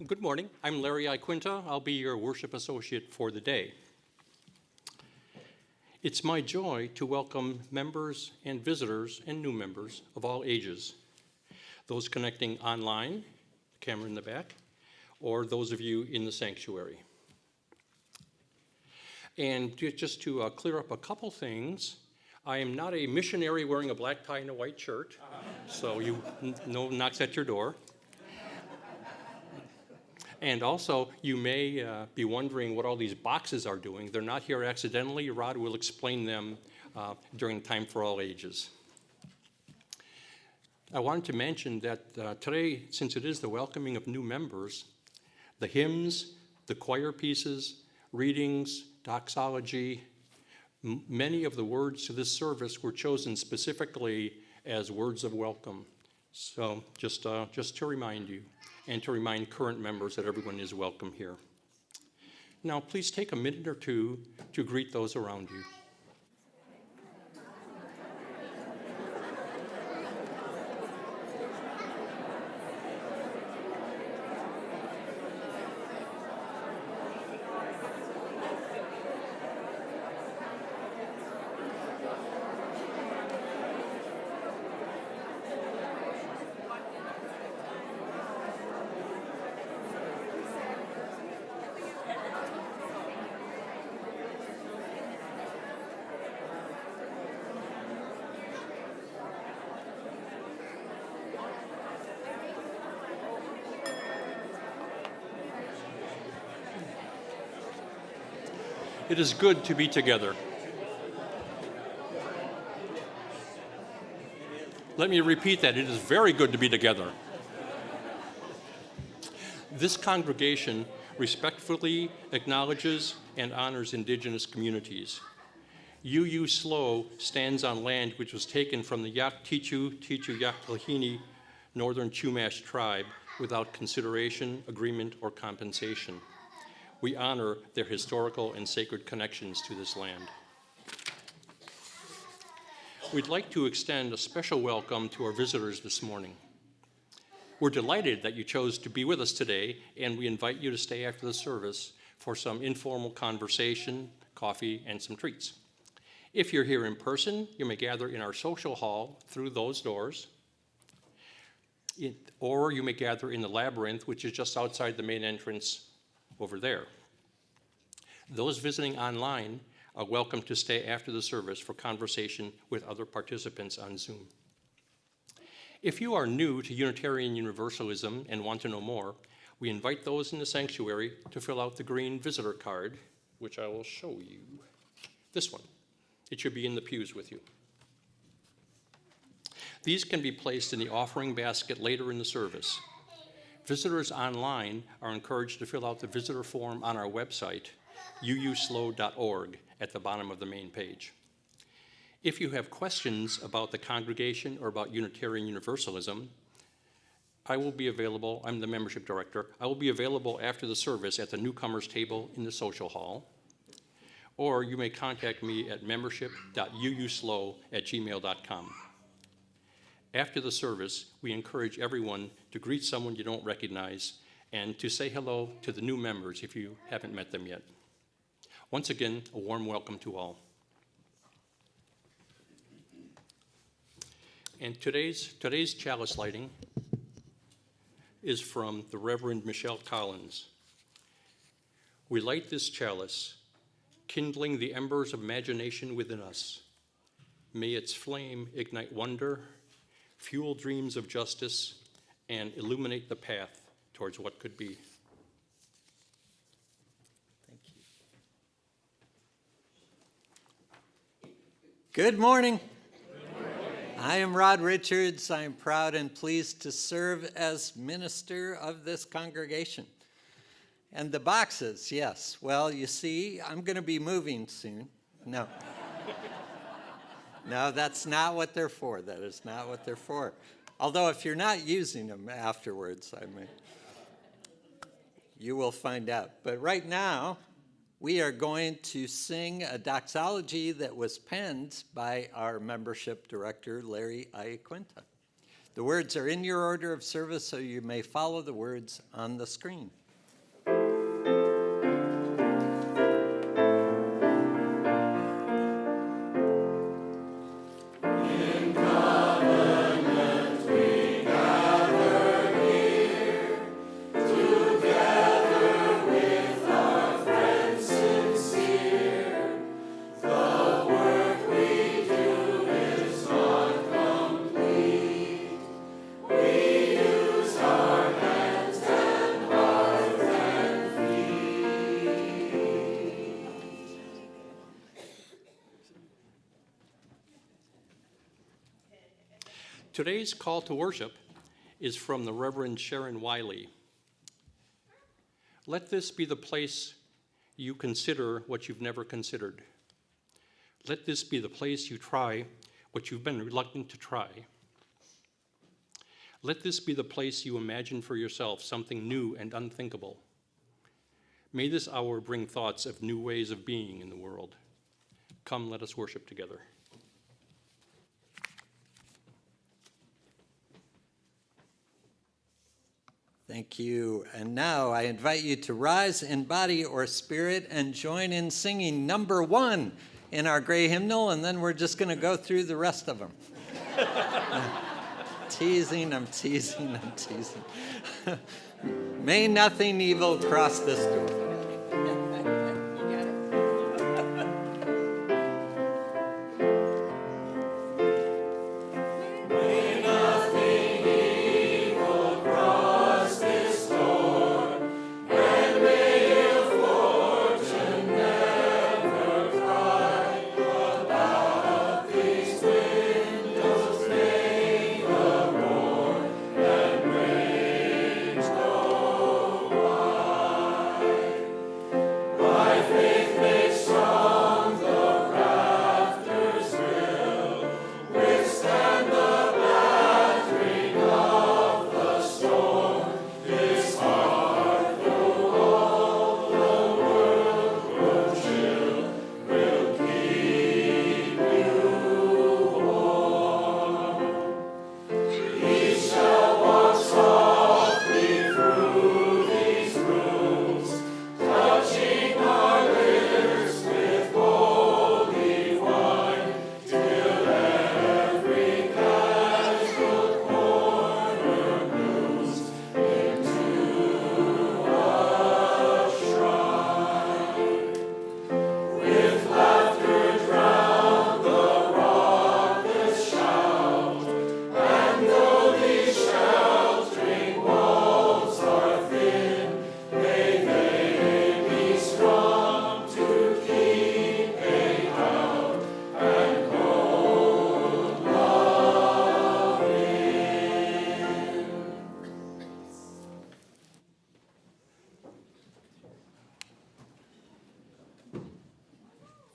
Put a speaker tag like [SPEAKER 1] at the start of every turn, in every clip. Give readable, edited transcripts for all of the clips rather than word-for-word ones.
[SPEAKER 1] Good morning. I'm Larry Iaquinta. I'll be your worship associate for the day. It's my joy to welcome members and visitors and new members of all ages, those connecting online, camera in the back, or those of you in the sanctuary. And just to clear up a couple things, I am not a missionary wearing a black tie and a white shirt, so no knocks at your door. And also, you may be wondering what all these boxes are doing. They're not here accidentally. Rod will explain them during Time for All Ages. I wanted to mention that today, since it is the welcoming of new members, the hymns, the choir pieces, readings, doxology, many of the words to this service were chosen specifically as words of welcome. So just to remind you, and to remind current members that everyone is welcome here. Now, please take a minute or two to greet those around you. It is good to be together. Let me repeat that. It is very good to be together. This congregation respectfully acknowledges and honors indigenous communities. UUSLO stands on land which was taken from the Yaktahini Northern Chumash tribe without consideration, agreement, or compensation. We honor their historical and sacred connections to this land. We'd like to extend a special welcome to our visitors this morning. We're delighted that you chose to be with us today, and we invite you to stay after the service for some informal conversation, coffee, and some treats. If you're here in person, you may gather in our social hall through those doors, or you may gather in the labyrinth, which is just outside the main entrance over there. Those visiting online are welcome to stay after the service for conversation with other participants on Zoom. If you are new to Unitarian Universalism and want to know more, we invite those in the sanctuary to fill out the green visitor card, which I will show you. This one. It should be in the pews with you. These can be placed in the offering basket later in the service. Visitors online are encouraged to fill out the visitor form on our website, uuslo.org, at the bottom of the main page. If you have questions about the congregation or about Unitarian Universalism, I will be available. I'm the membership director. I will be available after the service at the newcomers table in the social hall, or you may contact me at membership.uuslo@gmail.com. After the service, we encourage everyone to greet someone you don't recognize and to say hello to the new members if you haven't met them yet. Once again, a warm welcome to all. And today's chalice lighting is from the Reverend Michelle Collins. We light this chalice, kindling the embers of imagination within us. May its flame ignite wonder, fuel dreams of justice, and illuminate the path towards what could be.
[SPEAKER 2] Thank you. Good morning. I am Rod Richards. I am proud and pleased to serve as minister of this congregation. And the boxes, yes. Well, you see, I'm going to be moving soon. No. No, that's not what they're for. That is not what they're for. Although if you're not using them afterwards, you will find out. But right now, we are going to sing a doxology that was penned by our membership director, Larry Iaquinta. The words are in your order of service, so you may follow the words on the screen.
[SPEAKER 1] Today's call to worship is from the Reverend Sharon Wiley. Let this be the place you consider what you've never considered. Let this be the place you try what you've been reluctant to try. Let this be the place you imagine for yourself something new and unthinkable. May this hour bring thoughts of new ways of being in the world. Come, let us worship together.
[SPEAKER 2] Thank you. And now I invite you to rise in body or spirit and join in singing number 1 in our gray hymnal, and then we're just going to go through the rest of them. I'm teasing. May nothing evil cross this door.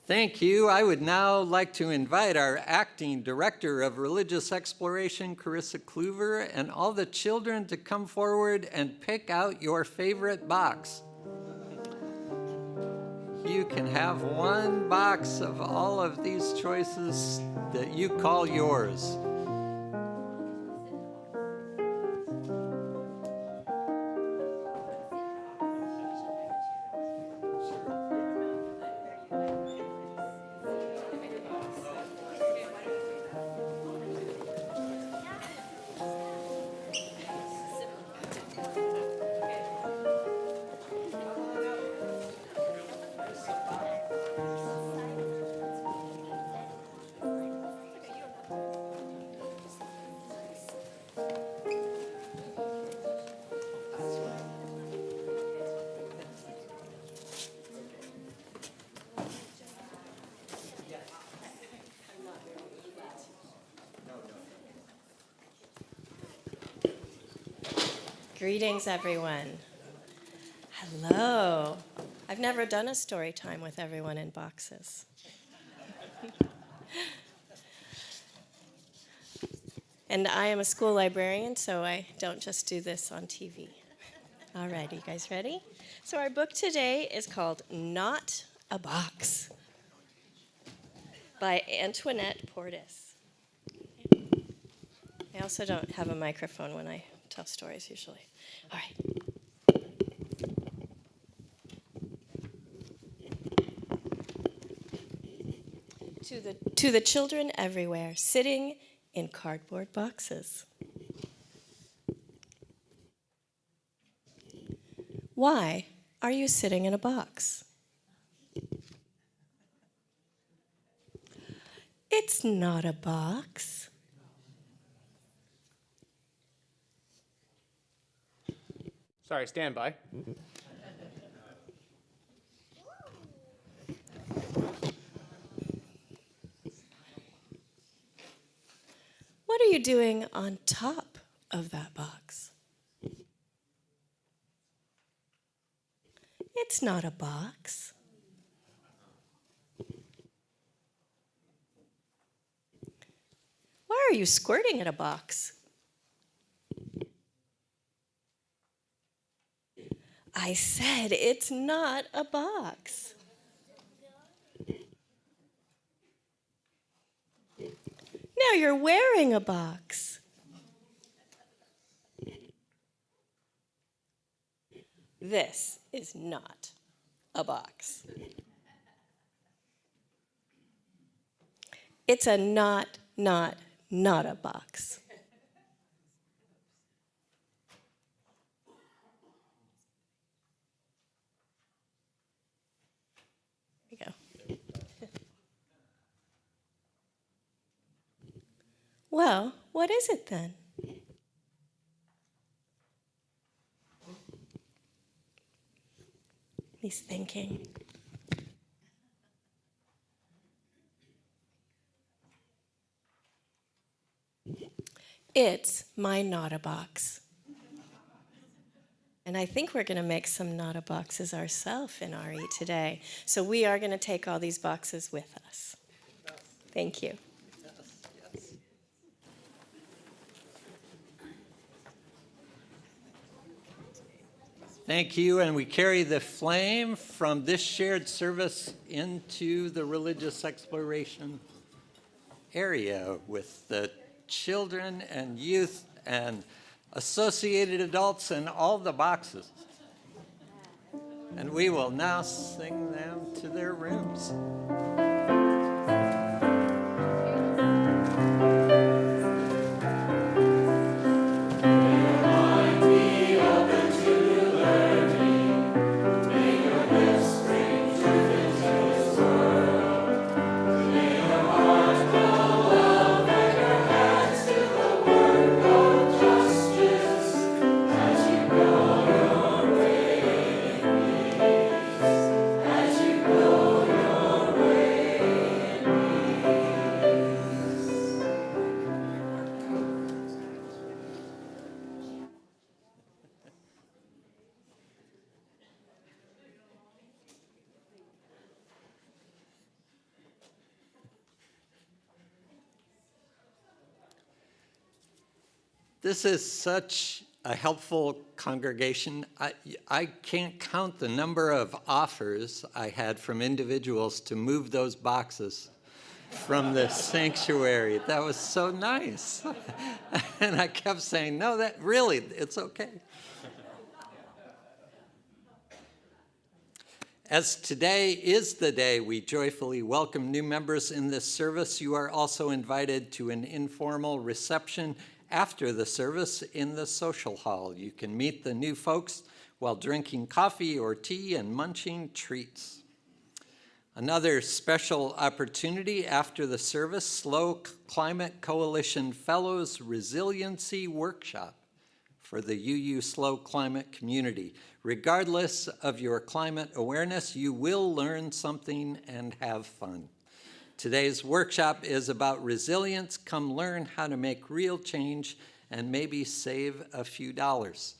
[SPEAKER 2] Thank you. I would now like to invite our Acting Director of Religious Exploration, Carissa Kluver, and all the children to come forward and pick out your favorite box. You can have one box of all of these choices that you call yours.
[SPEAKER 3] Greetings, everyone. Hello. I've never done a story time with everyone in boxes. And I am a school librarian, so I don't just do this on TV. All right, you guys ready? So our book today is called Not a Box by Antoinette Portis. I also don't have a microphone when I tell stories usually. All right. To the children everywhere, sitting in cardboard boxes. Why are you sitting in a box? It's not a box.
[SPEAKER 4] Sorry, stand by.
[SPEAKER 3] What are you doing on top of that box? It's not a box. Why are you squirting at a box? I said it's not a box. Now you're wearing a box. This is not a box. It's a not a box. Here we go. Well, what is it then? He's thinking. It's my not a box. And I think we're going to make some not a boxes ourselves in RE today. So we are going to take all these boxes with us. Thank you.
[SPEAKER 2] Thank you, and we carry the flame from this shared service into the religious exploration area with the children and youth and associated adults and all the boxes. And we will now sing them to their rooms. This is such a helpful congregation. I can't count the number of offers I had from individuals to move those boxes from the sanctuary. That was so nice. And I kept saying, no, that really, it's okay. As today is the day we joyfully welcome new members in this service, you are also invited to an informal reception after the service in the social hall. You can meet the new folks while drinking coffee or tea and munching treats. Another special opportunity after the service, SLO Climate Coalition Fellows Resiliency Workshop for the UUSLO climate community. Regardless of your climate awareness, you will learn something and have fun. Today's workshop is about resilience. Come learn how to make real change and maybe save a few dollars.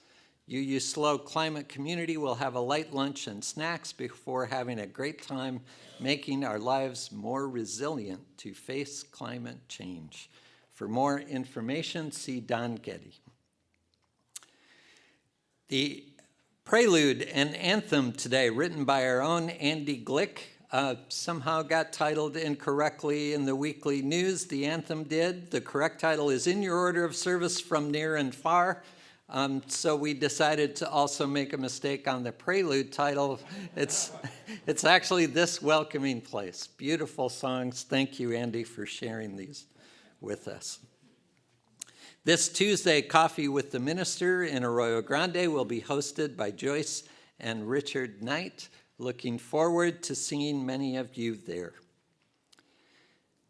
[SPEAKER 2] UUSLO Climate Community will have a light lunch and snacks before having a great time making our lives more resilient to face climate change. For more information, see Don Getty. The prelude and anthem today, written by our own Andy Glick, somehow got titled incorrectly in the weekly news. The anthem did. The correct title is In Your Order of Service from Near and Far. So we decided to also make a mistake on the prelude title. It's actually This Welcoming Place. Beautiful songs. Thank you, Andy, for sharing these with us. This Tuesday, Coffee with the Minister in Arroyo Grande will be hosted by Joyce and Richard Knight. Looking forward to seeing many of you there.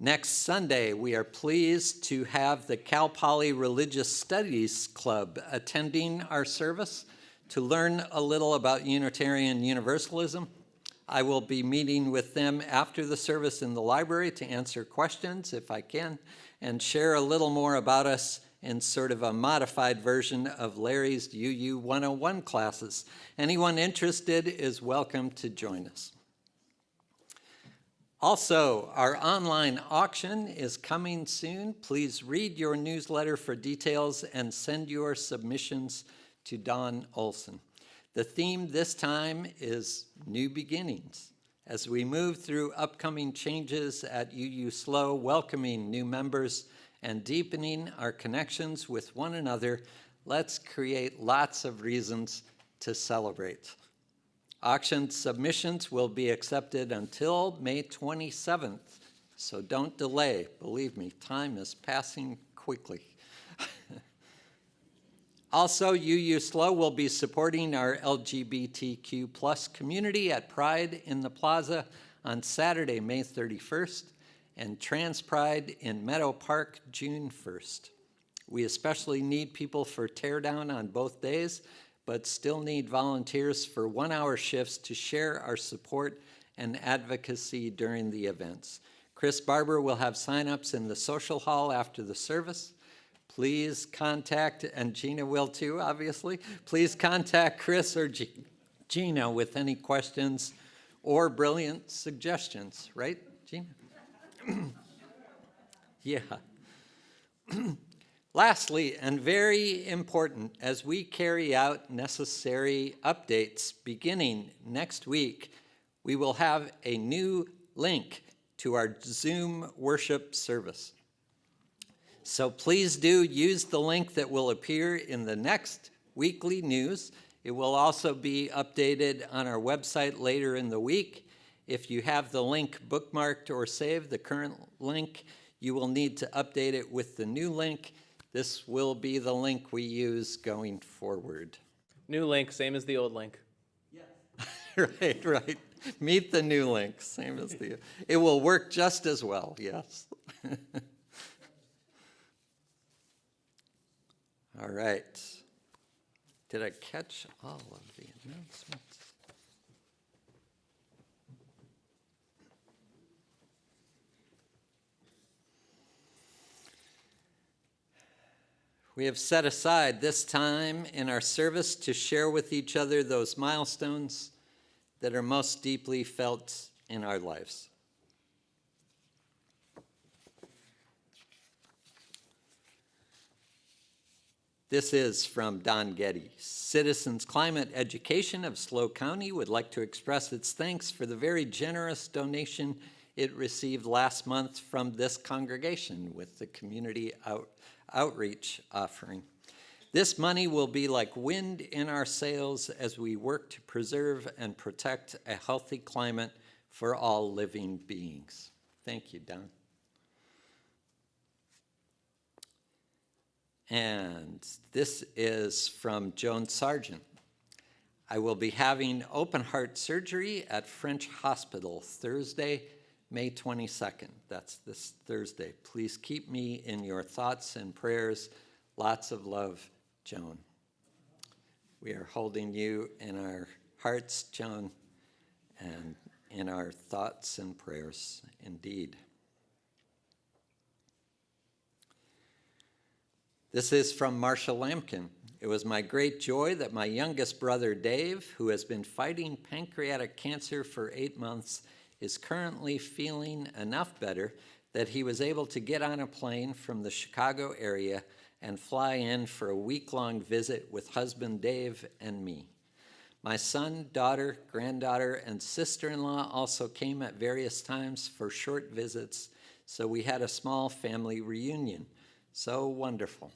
[SPEAKER 2] Next Sunday, we are pleased to have the Cal Poly Religious Studies Club attending our service to learn a little about Unitarian Universalism. I will be meeting with them after the service in the library to answer questions, if I can, and share a little more about us in sort of a modified version of Larry's UU 101 classes. Anyone interested is welcome to join us. Also, our online auction is coming soon. Please read your newsletter for details and send your submissions to Don Olson. The theme this time is New Beginnings. As we move through upcoming changes at UUSLO, welcoming new members and deepening our connections with one another, let's create lots of reasons to celebrate. Auction submissions will be accepted until May 27th, so don't delay. Believe me, time is passing quickly. Also, UUSLO will be supporting our LGBTQ plus community at Pride in the Plaza on Saturday, May 31st, and Trans Pride in Meadow Park, June 1st. We especially need people for teardown on both days, but still need volunteers for 1-hour shifts to share our support and advocacy during the events. Chris Barber will have signups in the social hall after the service. Please contact, and Gina will too, obviously, please contact Chris or Gina with any questions or brilliant suggestions, right, Gina? Yeah. Lastly, and very important, as we carry out necessary updates beginning next week, we will have a new link to our Zoom worship service. So please do use the link that will appear in the next weekly news. It will also be updated on our website later in the week. If you have the link bookmarked or saved, the current link, you will need to update it with the new link. This will be the link we use going forward.
[SPEAKER 4] New link, same as the old link.
[SPEAKER 2] Yes. Right. Meet the new link, same as the, it will work just as well, yes. All right. Did I catch all of the announcements? We have set aside this time in our service to share with each other those milestones that are most deeply felt in our lives. This is from Don Getty. Citizens Climate Education of SLO County would like to express its thanks for the very generous donation it received last month from this congregation with the community outreach offering. This money will be like wind in our sails as we work to preserve and protect a healthy climate for all living beings. Thank you, Don. And this is from Joan Sargent. I will be having open heart surgery at French Hospital Thursday, May 22nd. That's this Thursday. Please keep me in your thoughts and prayers. Lots of love, Joan. We are holding you in our hearts, Joan, and in our thoughts and prayers indeed. This is from Marcia Lampkin. It was my great joy that my youngest brother, Dave, who has been fighting pancreatic cancer for 8 months, is currently feeling enough better that he was able to get on a plane from the Chicago area and fly in for a week-long visit with husband Dave and me. My son, daughter, granddaughter, and sister-in-law also came at various times for short visits, so we had a small family reunion. So wonderful.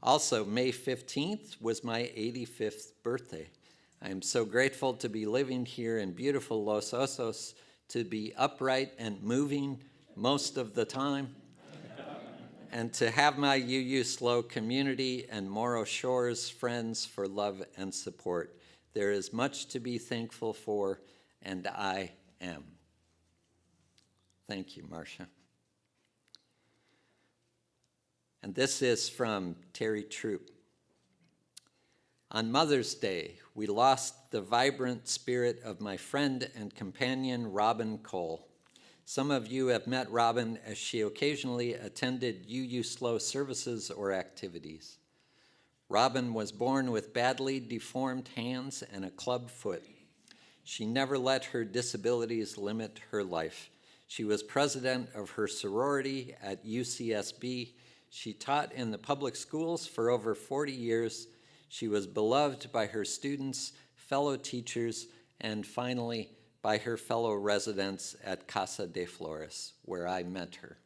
[SPEAKER 2] Also, May 15th was my 85th birthday. I am so grateful to be living here in beautiful Los Osos, to be upright and moving most of the time, and to have my UUSLO community and Morro Shores friends for love and support. There is much to be thankful for, and I am. Thank you, Marcia. And this is from Terry Troop. On Mother's Day, we lost the vibrant spirit of my friend and companion, Robin Cole. Some of you have met Robin as she occasionally attended UUSLO services or activities. Robin was born with badly deformed hands and a club foot. She never let her disabilities limit her life. She was president of her sorority at UCSB. She taught in the public schools for over 40 years. She was beloved by her students, fellow teachers, and finally by her fellow residents at Casa de Flores, where I met her.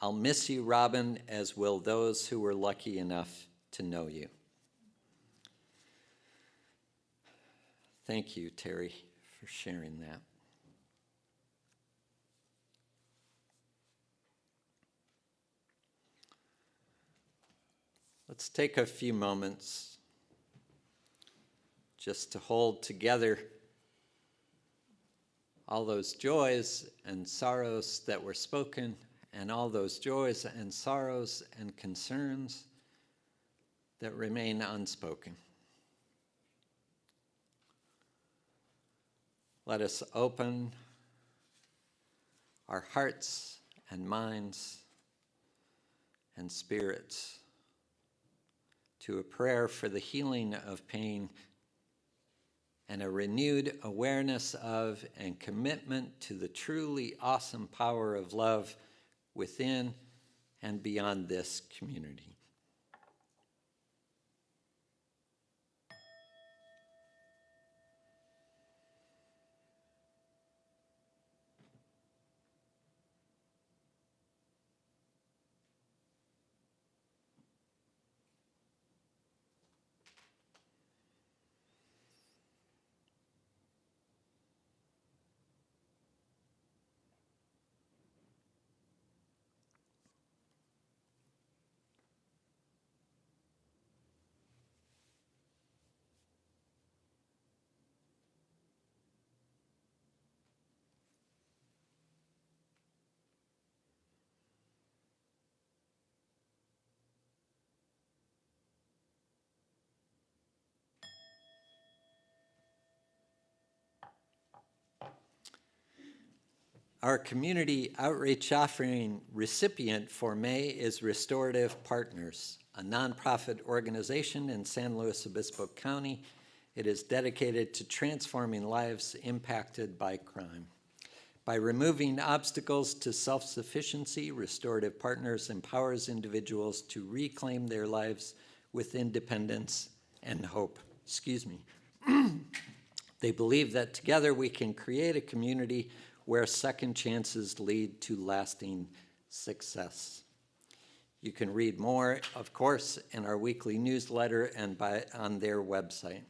[SPEAKER 2] I'll miss you, Robin, as will those who were lucky enough to know you. Thank you, Terry, for sharing that. Let's take a few moments just to hold together all those joys and sorrows that were spoken, and all those joys and sorrows and concerns that remain unspoken. Let us open our hearts and minds and spirits to a prayer for the healing of pain and a renewed awareness of and commitment to the truly awesome power of love within and beyond this community. Our community outreach offering recipient for May is Restorative Partners, a nonprofit organization in San Luis Obispo County. It is dedicated to transforming lives impacted by crime. By removing obstacles to self-sufficiency, Restorative Partners empowers individuals to reclaim their lives with independence and hope. They believe that together we can create a community where second chances lead to lasting success. You can read more, of course, in our weekly newsletter and on their website.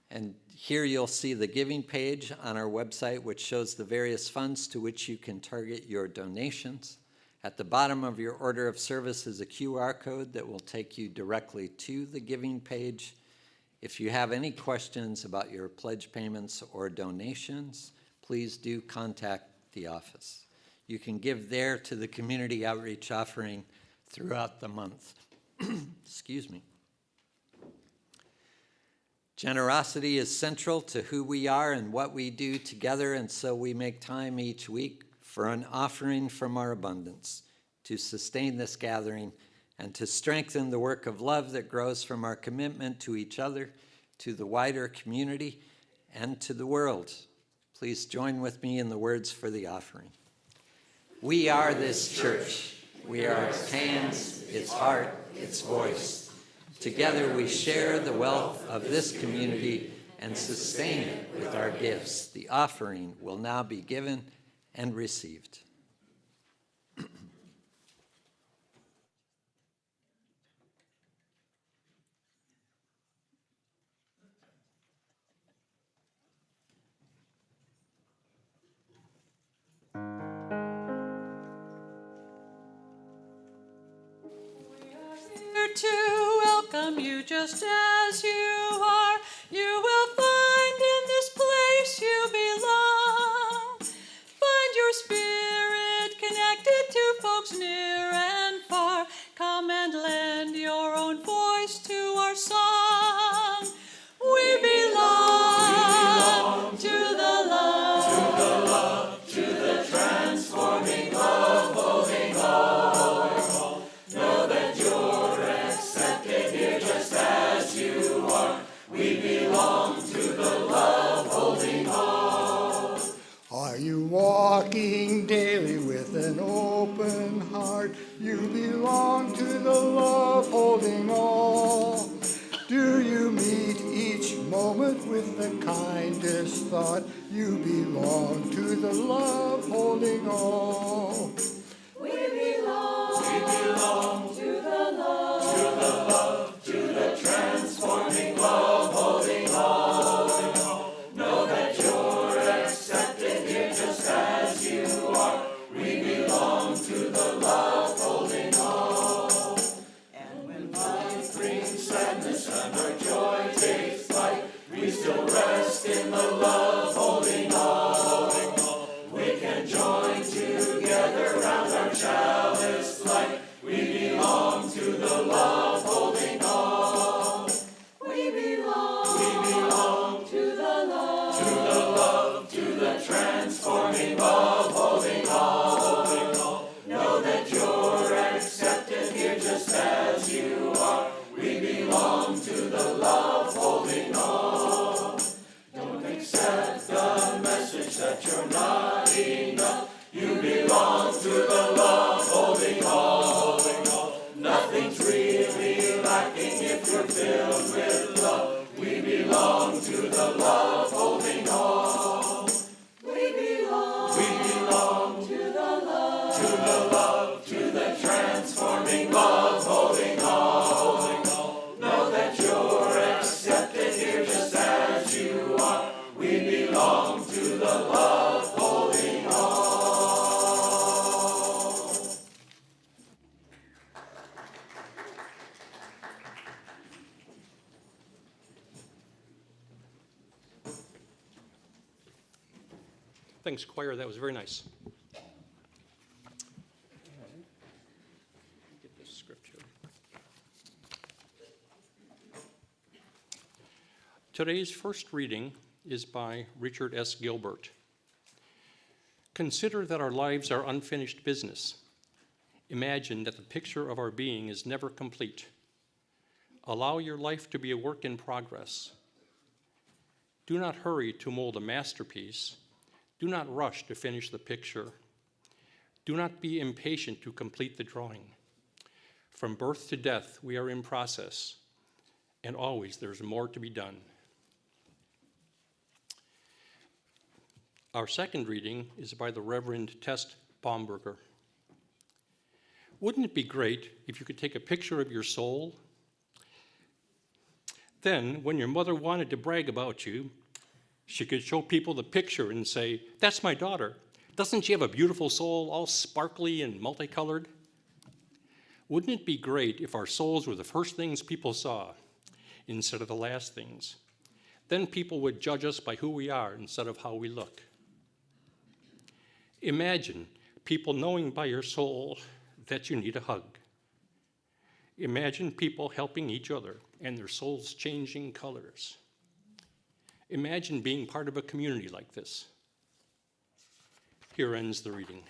[SPEAKER 2] And here you'll see the giving page on our website, which shows the various funds to which you can target your donations. At the bottom of your order of service is a QR code that will take you directly to the giving page. If you have any questions about your pledge payments or donations, please do contact the office. You can give there to the community outreach offering throughout the month. Excuse me. Generosity is central to who we are and what we do together, and so we make time each week for an offering from our abundance to sustain this gathering and to strengthen the work of love that grows from our commitment to each other, to the wider community, and to the world. Please join with me in the words for the offering. We are this church. We are its hands, its heart, its voice. Together we share the wealth of this community and sustain it with our gifts. The offering will now be given and received.
[SPEAKER 5] To welcome you just as you are. You will find in this place you belong. Find your spirit connected to folks near and far. Come and lend your own voice to our song. We belong to the love, to the transforming love, holding all. Know that you're accepted here just as you are. We belong to the love, holding all.
[SPEAKER 6] Are you walking daily with an open heart? You belong to the love, holding all. Do you meet each moment with the kindest thought? You belong to the love, holding all.
[SPEAKER 5] We belong to the love, to the transforming love, holding all. Know that you're accepted here just as you are. We belong to the love, holding all. And when life brings sadness and our joy takes flight, we still rest in the love, holding all. We can join together round our chalice light. We belong to the love, holding all. We belong to the love, to the transforming love, holding all. Know that you're accepted here just as you are. We belong to the love, holding all. Don't accept the message that you're not enough. You belong to the love, holding all. Nothing's really lacking if you're filled with love. We belong to the love, holding all. We belong to the love, to the transforming love, holding all. Know that you're accepted here just as you are. We belong to the love, holding all.
[SPEAKER 1] Thanks, choir. That was very nice. Get this scripture. Today's first reading is by Richard S. Gilbert. Consider that our lives are unfinished business. Imagine that the picture of our being is never complete. Allow your life to be a work in progress. Do not hurry to mold a masterpiece. Do not rush to finish the picture. Do not be impatient to complete the drawing. From birth to death, we are in process, and always there's more to be done. Our second reading is by the Reverend Test Baumberger. Wouldn't it be great if you could take a picture of your soul? Then, when your mother wanted to brag about you, she could show people the picture and say, "That's my daughter. Doesn't she have a beautiful soul, all sparkly and multicolored?" Wouldn't it be great if our souls were the first things people saw instead of the last things? Then people would judge us by who we are instead of how we look. Imagine people knowing by your soul that you need a hug. Imagine people helping each other and their souls changing colors. Imagine being part of a community like this. Here ends the reading.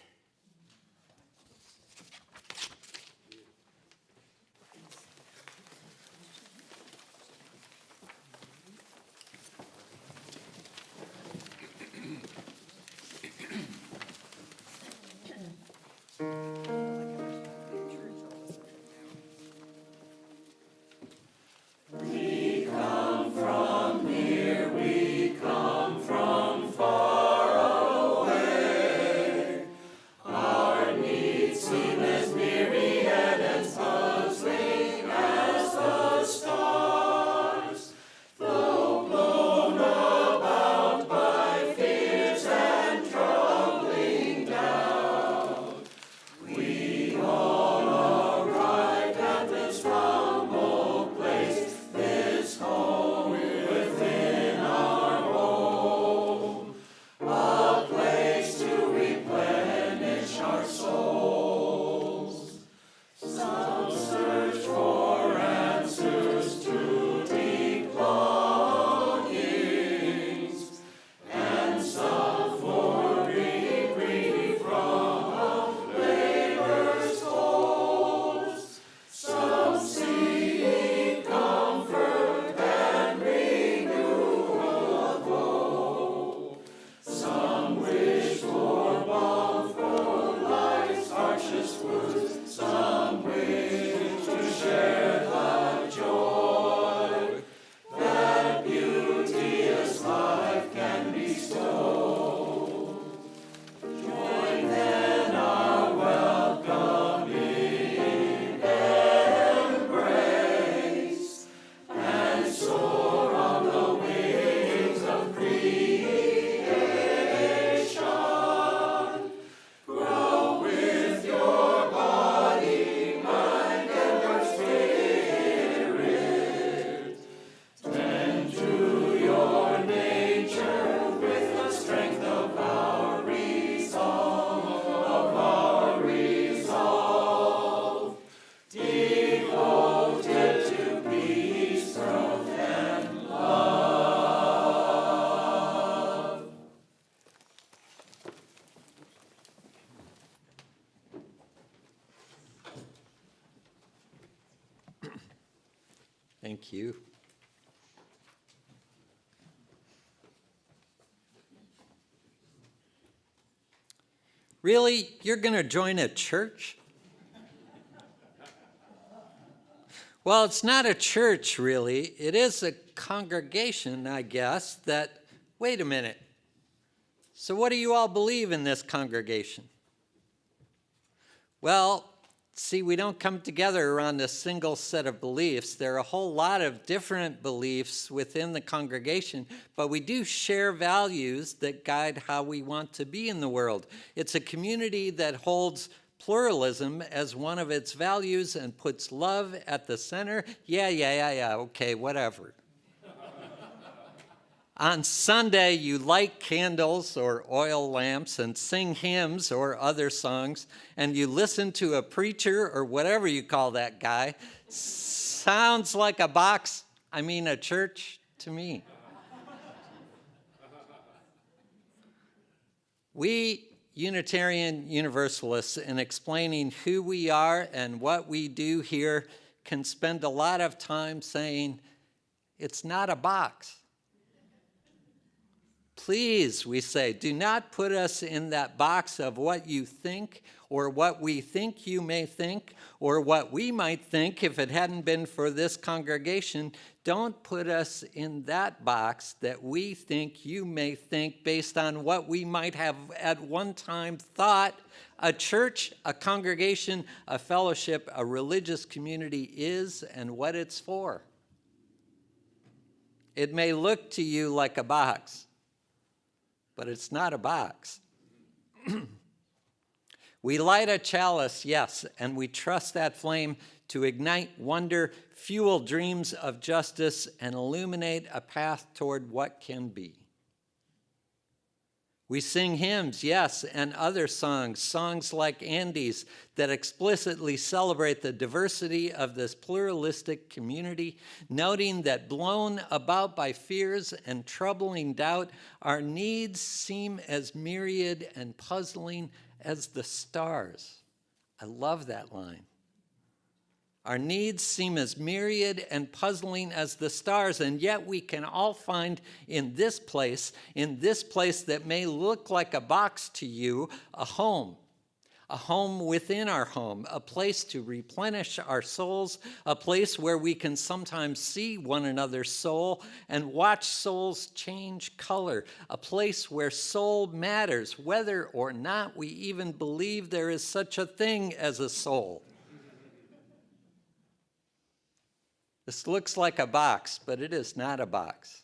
[SPEAKER 2] Thank you. Really? You're going to join a church? Well, it's not a church, really. It is a congregation, I guess, that, wait a minute. So what do you all believe in this congregation? Well, see, we don't come together around a single set of beliefs. There are a whole lot of different beliefs within the congregation, but we do share values that guide how we want to be in the world. It's a community that holds pluralism as one of its values and puts love at the center. Yeah, okay, whatever. On Sunday, you light candles or oil lamps and sing hymns or other songs, and you listen to a preacher or whatever you call that guy. Sounds like a church to me. We Unitarian Universalists, in explaining who we are and what we do here, can spend a lot of time saying, it's not a box. Please, we say, do not put us in that box of what you think or what we think you may think or what we might think if it hadn't been for this congregation. Don't put us in that box that we think you may think based on what we might have at one time thought a church, a congregation, a fellowship, a religious community is and what it's for. It may look to you like a box, but it's not a box. We light a chalice, yes, and we trust that flame to ignite wonder, fuel dreams of justice, and illuminate a path toward what can be. We sing hymns, yes, and other songs like Andy's, that explicitly celebrate the diversity of this pluralistic community, noting that blown about by fears and troubling doubt, our needs seem as myriad and puzzling as the stars. I love that line. Our needs seem as myriad and puzzling as the stars, and yet we can all find in this place that may look like a box to you, a home within our home, a place to replenish our souls, a place where we can sometimes see one another's soul and watch souls change color, a place where soul matters, whether or not we even believe there is such a thing as a soul. This looks like a box, but it is not a box.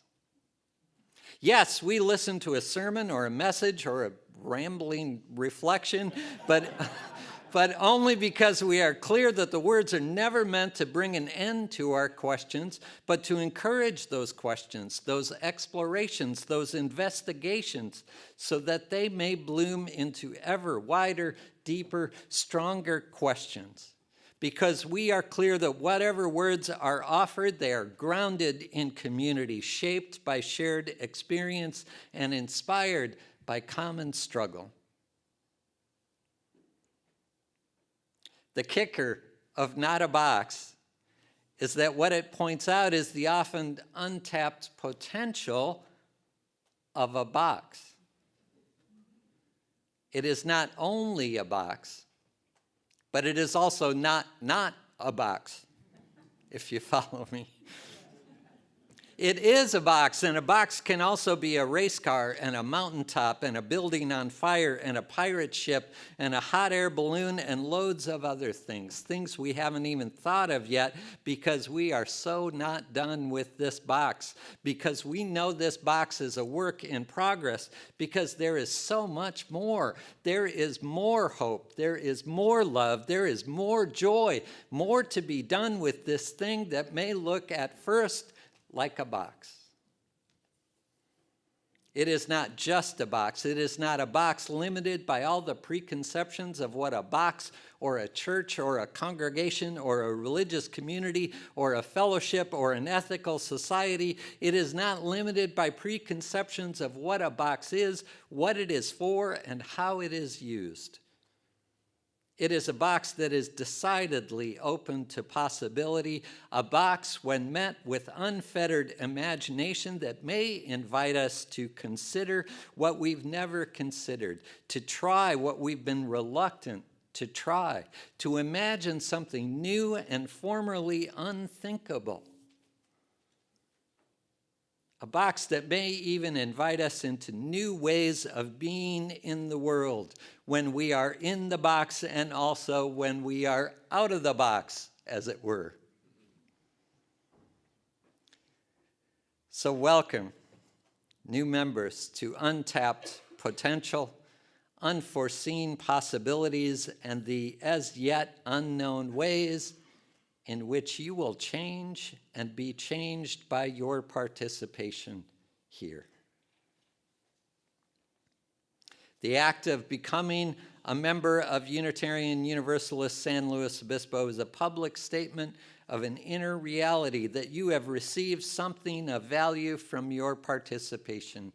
[SPEAKER 2] Yes, we listen to a sermon or a message or a rambling reflection, but only because we are clear that the words are never meant to bring an end to our questions, but to encourage those questions, those explorations, those investigations, so that they may bloom into ever wider, deeper, stronger questions. Because we are clear that whatever words are offered, they are grounded in community, shaped by shared experience, and inspired by common struggle. The kicker of not a box is that what it points out is the often untapped potential of a box. It is not only a box, but it is also not a box, if you follow me. It is a box, and a box can also be a race car and a mountaintop and a building on fire and a pirate ship and a hot air balloon and loads of other things we haven't even thought of yet because we are so not done with this box, because we know this box is a work in progress, because there is so much more. There is more hope. There is more love. There is more joy, more to be done with this thing that may look at first like a box. It is not just a box. It is not a box limited by all the preconceptions of what a box or a church or a congregation or a religious community or a fellowship or an ethical society. It is not limited by preconceptions of what a box is, what it is for, and how it is used. It is a box that is decidedly open to possibility, a box when met with unfettered imagination that may invite us to consider what we've never considered, to try what we've been reluctant to try, to imagine something new and formerly unthinkable. A box that may even invite us into new ways of being in the world when we are in the box and also when we are out of the box, as it were. So welcome, new members, to untapped potential, unforeseen possibilities, and the as yet unknown ways in which you will change and be changed by your participation here. The act of becoming a member of Unitarian Universalist San Luis Obispo is a public statement of an inner reality that you have received something of value from your participation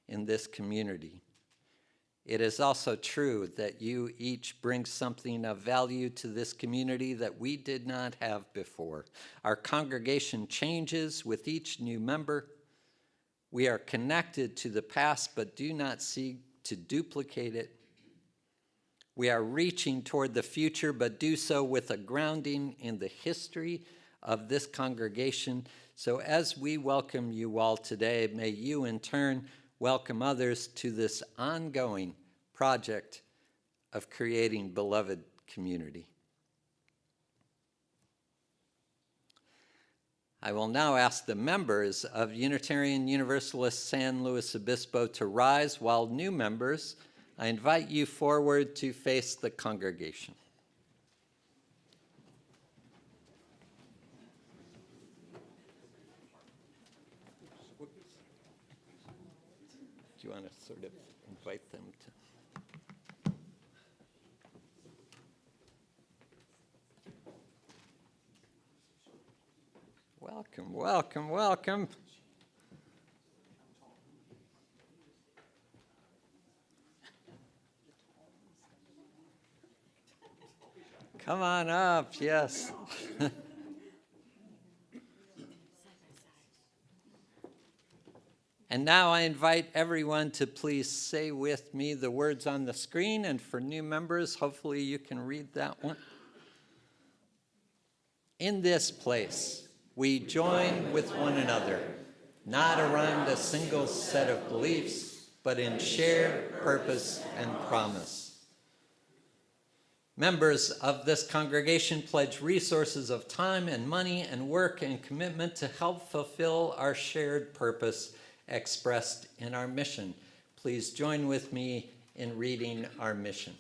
[SPEAKER 2] in this community. It is also true that you each bring something of value to this community that we did not have before. Our congregation changes with each new member. We are connected to the past but do not seek to duplicate it. We are reaching toward the future but do so with a grounding in the history of this congregation. So as we welcome you all today, may you in turn welcome others to this ongoing project of creating beloved community. I will now ask the members of Unitarian Universalist San Luis Obispo to rise, while new members, I invite you forward to face the congregation. Do you want to sort of invite them to? Welcome, welcome, welcome. Come on up, yes. And now I invite everyone to please say with me the words on the screen, and for new members, hopefully you can read that one. In this place, we join with one another, not around a single set of beliefs, but in shared purpose and promise. Members of this congregation pledge resources of time and money and work and commitment to help fulfill our shared purpose expressed in our mission. Please join with me in reading our mission.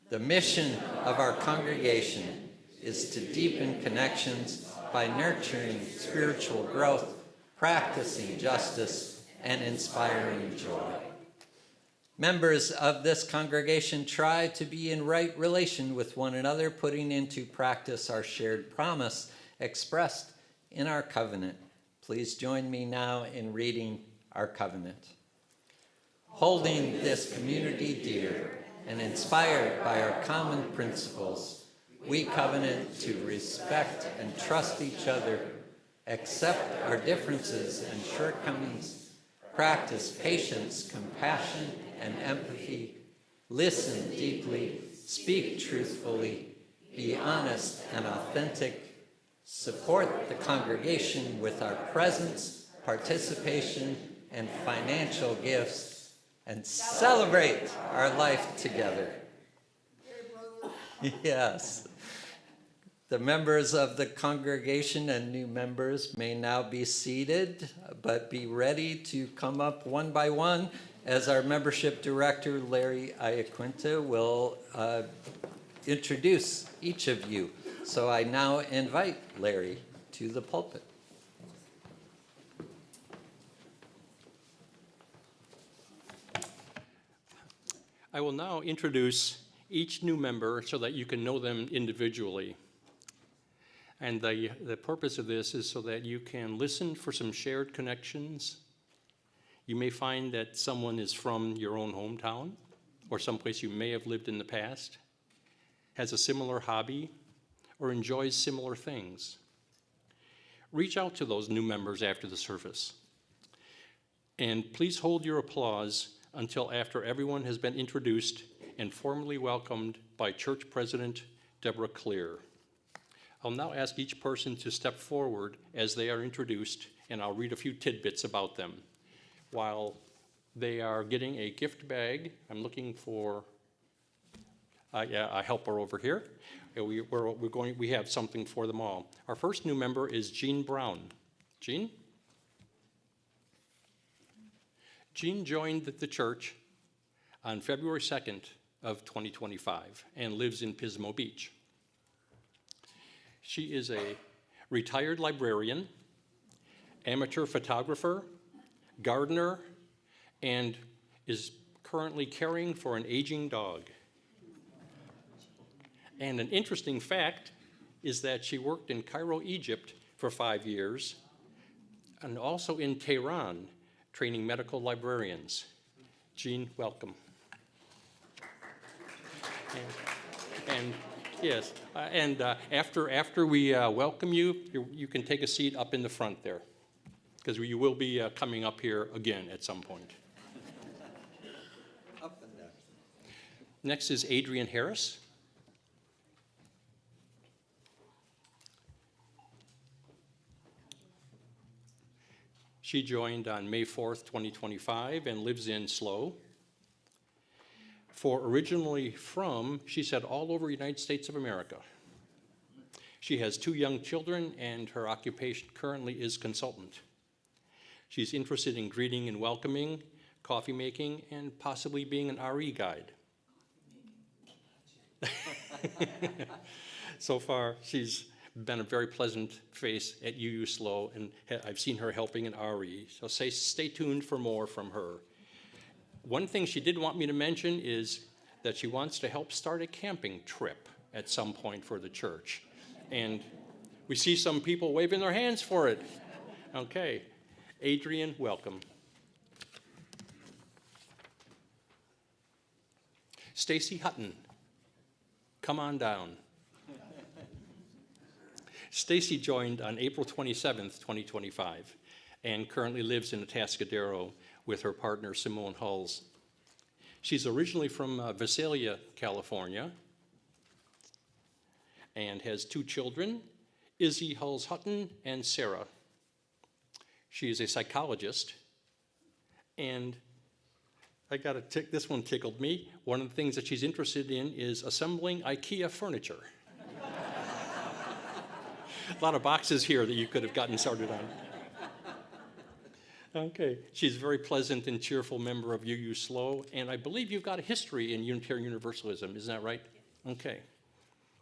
[SPEAKER 2] The mission of our congregation is to deepen connections by nurturing spiritual growth, practicing justice, and inspiring joy. Members of this congregation try to be in right relation with one another, putting into practice our shared promise expressed in our covenant. Please join me now in reading our covenant. Holding this community dear and inspired by our common principles, we covenant to respect and trust each other, accept our differences and shortcomings, practice patience, compassion, and empathy, listen deeply, speak truthfully, be honest and authentic, support the congregation with our presence, participation, and financial gifts, and celebrate our life together. Yes. The members of the congregation and new members may now be seated, but be ready to come up one by one as our membership director, Larry Iaquinta, will introduce each of you. So I now invite Larry to the pulpit.
[SPEAKER 1] I will now introduce each new member so that you can know them individually. And the purpose of this is so that you can listen for some shared connections. You may find that someone is from your own hometown or someplace you may have lived in the past. has a similar hobby, or enjoys similar things. Reach out to those new members after the service. And please hold your applause until after everyone has been introduced and formally welcomed by Church President Deborah Clear. I'll now ask each person to step forward as they are introduced, and I'll read a few tidbits about them. While they are getting a gift bag, I'm looking for a helper over here. We have something for them all. Our first new member is Jeanne Brown. Jeanne? Jeanne joined the church on February 2nd of 2025 and lives in Pismo Beach. She is a retired librarian, amateur photographer, gardener, and is currently caring for an aging dog. And an interesting fact is that she worked in Cairo, Egypt for 5 years, and also in Tehran, training medical librarians. Jeanne, welcome. After we welcome you, you can take a seat up in the front there, because you will be coming up here again at some point.
[SPEAKER 2] Up and down.
[SPEAKER 1] Next is Adrienne Harris. She joined on May 4th, 2025, and lives in SLO. Originally from, she said, all over the United States of America. She has 2 young children, and her occupation currently is consultant. She's interested in greeting and welcoming, coffee making, and possibly being an RE guide. So far, she's been a very pleasant face at UUSLO, and I've seen her helping in RE. So stay tuned for more from her. One thing she did want me to mention is that she wants to help start a camping trip at some point for the church. And we see some people waving their hands for it. Okay. Adrienne, welcome. Stacy Hutton, come on down. Stacy joined on April 27th, 2025, and currently lives in Atascadero with her partner, Simone Hulls. She's originally from Visalia, California, and has 2 children, Izzy Hulls Hutton and Sarah. She is a psychologist, and this one tickled me. One of the things that she's interested in is assembling IKEA furniture. A lot of boxes here that you could have gotten started on. Okay, she's a very pleasant and cheerful member of UUSLO, and I believe you've got a history in Unitarian Universalism, isn't that right? Okay,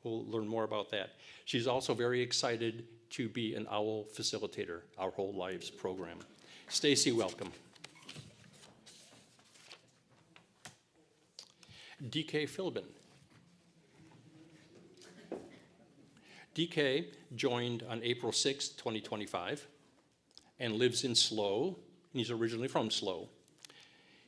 [SPEAKER 1] we'll learn more about that. She's also very excited to be an OWL facilitator, Our Whole Lives program. Stacy, welcome. DK Philbin. DK joined on April 6, 2025, and lives in SLO. He's originally from SLO.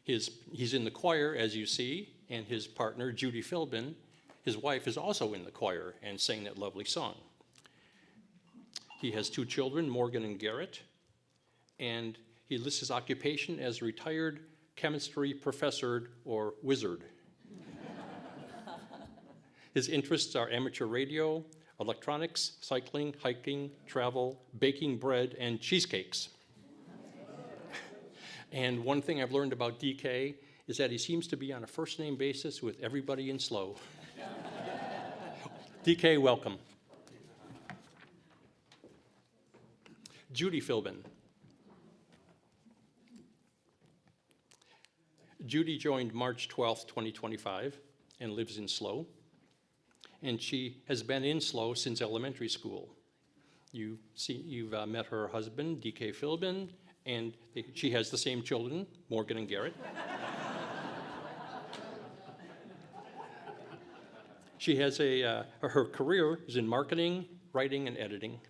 [SPEAKER 1] He's in the choir, as you see, and his partner, Judy Philbin, his wife, is also in the choir and sang that lovely song. He has 2 children, Morgan and Garrett, and he lists his occupation as retired chemistry professor or wizard. His interests are amateur radio, electronics, cycling, hiking, travel, baking bread, and cheesecakes. And one thing I've learned about DK is that he seems to be on a first-name basis with everybody in SLO. DK, welcome. Judy Philbin. Judy joined March 12th, 2025, and lives in SLO. And she has been in SLO since elementary school. You've met her husband, DK Philbin, and she has the same children, Morgan and Garrett. She has her career is in marketing, writing, and editing.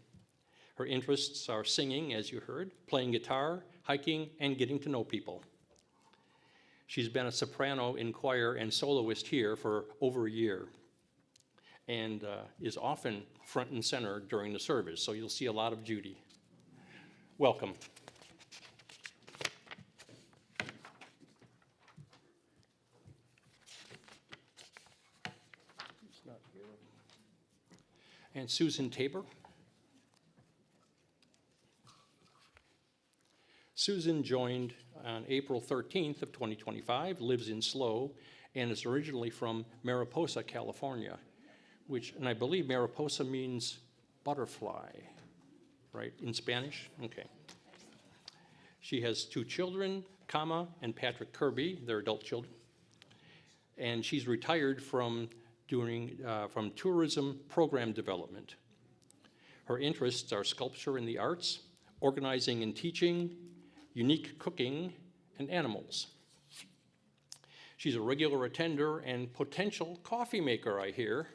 [SPEAKER 1] Her interests are singing, as you heard, playing guitar, hiking, and getting to know people. She's been a soprano in choir and soloist here for over a year. and is often front and center during the service, so you'll see a lot of Judy. Welcome. And Susan Tabor. Susan joined on April 13th of 2025, lives in SLO, and is originally from Mariposa, California, and I believe Mariposa means butterfly, right, in Spanish? Okay. She has 2 children, and Patrick Kirby, they're adult children. And she's retired from tourism program development. Her interests are sculpture and the arts, organizing and teaching, unique cooking, and animals. She's a regular attender and potential coffee maker, I hear.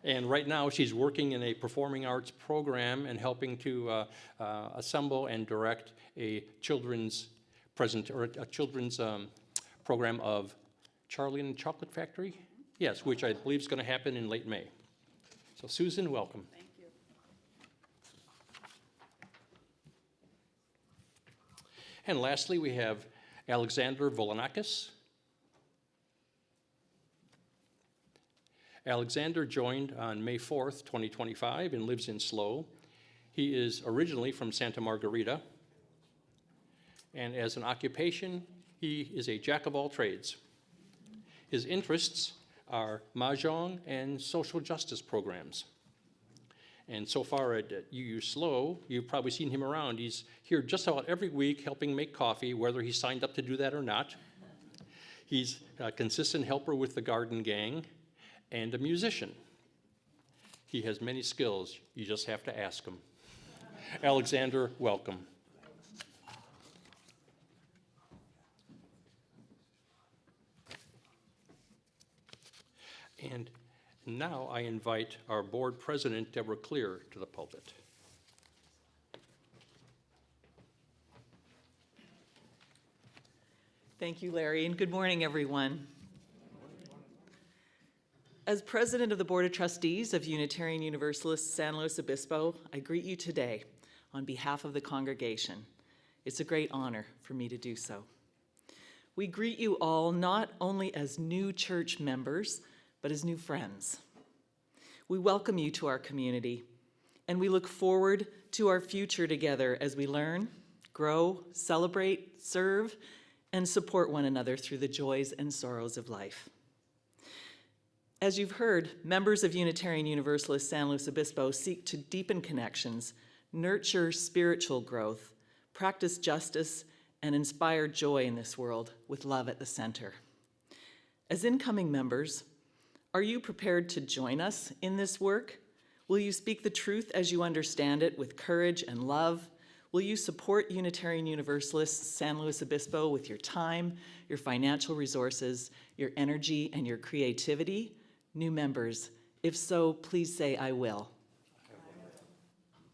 [SPEAKER 1] And right now, she's working in a performing arts program and helping to assemble and direct a children's program of Charlie and the Chocolate Factory? Yes, which I believe is going to happen in late May. So Susan, welcome.
[SPEAKER 7] Thank you.
[SPEAKER 1] And lastly, we have Alexander Volonakis. Alexander joined on May 4th, 2025, and lives in SLO. He is originally from Santa Margarita, and as an occupation, he is a jack of all trades. His interests are mahjong and social justice programs. And so far at UUSLO, you've probably seen him around. He's here just about every week helping make coffee, whether he signed up to do that or not. He's a consistent helper with the garden gang and a musician. He has many skills. You just have to ask him. Alexander, welcome. And now I invite our board president, Deborah Clear, to the pulpit.
[SPEAKER 7] Thank you, Larry, and good morning, everyone. As president of the Board of Trustees of Unitarian Universalist San Luis Obispo, I greet you today on behalf of the congregation. It's a great honor for me to do so. We greet you all not only as new church members, but as new friends. We welcome you to our community, and we look forward to our future together as we learn, grow, celebrate, serve, and support one another through the joys and sorrows of life. As you've heard, members of Unitarian Universalist San Luis Obispo seek to deepen connections, nurture spiritual growth, practice justice, and inspire joy in this world with love at the center. As incoming members, are you prepared to join us in this work? Will you speak the truth as you understand it with courage and love? Will you support Unitarian Universalist San Luis Obispo with your time, your financial resources, your energy, and your creativity? New members, if so, please say, I will.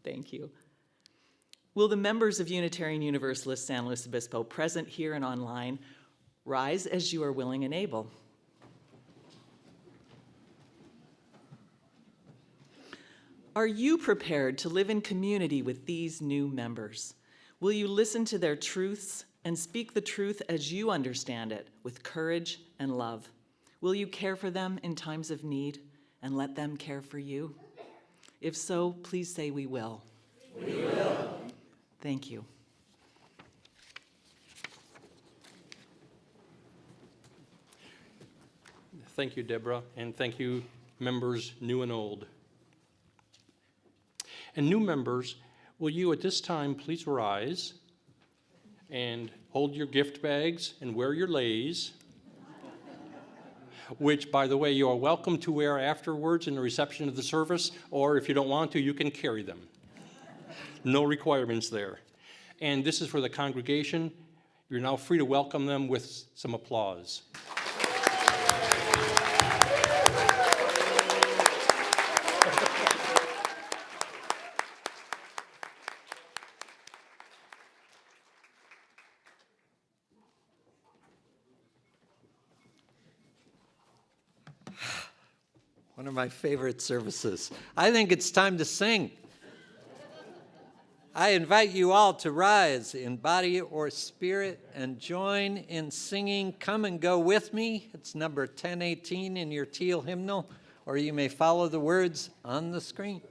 [SPEAKER 7] Thank you. Will the members of Unitarian Universalist San Luis Obispo present here and online rise as you are willing and able? Are you prepared to live in community with these new members? Will you listen to their truths and speak the truth as you understand it with courage and love? Will you care for them in times of need and let them care for you? If so, please say we will. We will. Thank you.
[SPEAKER 1] Thank you, Deborah, and thank you, members new and old. And new members, will you at this time please rise and hold your gift bags and wear your leis, which, by the way, you are welcome to wear afterwards in the reception of the service, or if you don't want to, you can carry them. No requirements there. And this is for the congregation. You're now free to welcome them with some applause.
[SPEAKER 2] One of my favorite services. I think it's time to sing. I invite you all to rise in body or spirit and join in singing Come and Go With Me. It's number 1018 in your teal hymnal, or you may follow the words on the screen.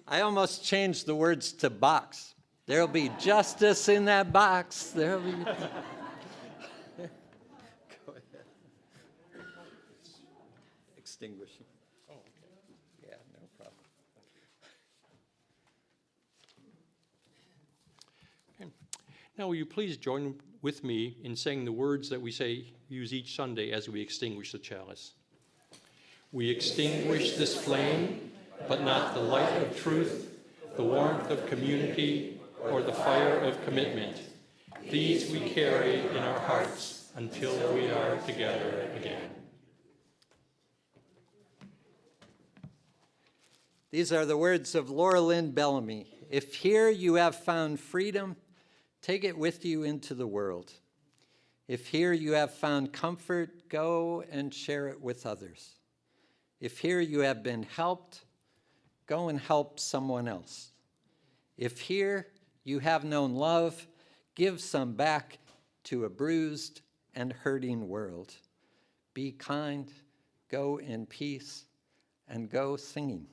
[SPEAKER 2] I almost changed the words to box. There'll be justice in that box. There'll be. Go ahead. Extinguishing. Oh, okay. Yeah, no problem.
[SPEAKER 1] Okay. Now, will you please join with me in saying the words that we use each Sunday as we extinguish the chalice? We extinguish this flame, but not the light of truth, the warmth of community, or the fire of commitment. These we carry in our hearts until we are together again.
[SPEAKER 2] These are the words of Laura Lynn Bellamy. If here you have found freedom, take it with you into the world. If here you have found comfort, go and share it with others. If here you have been helped, go and help someone else. If here you have known love, give some back to a bruised and hurting world. Be kind, go in peace, and go singing.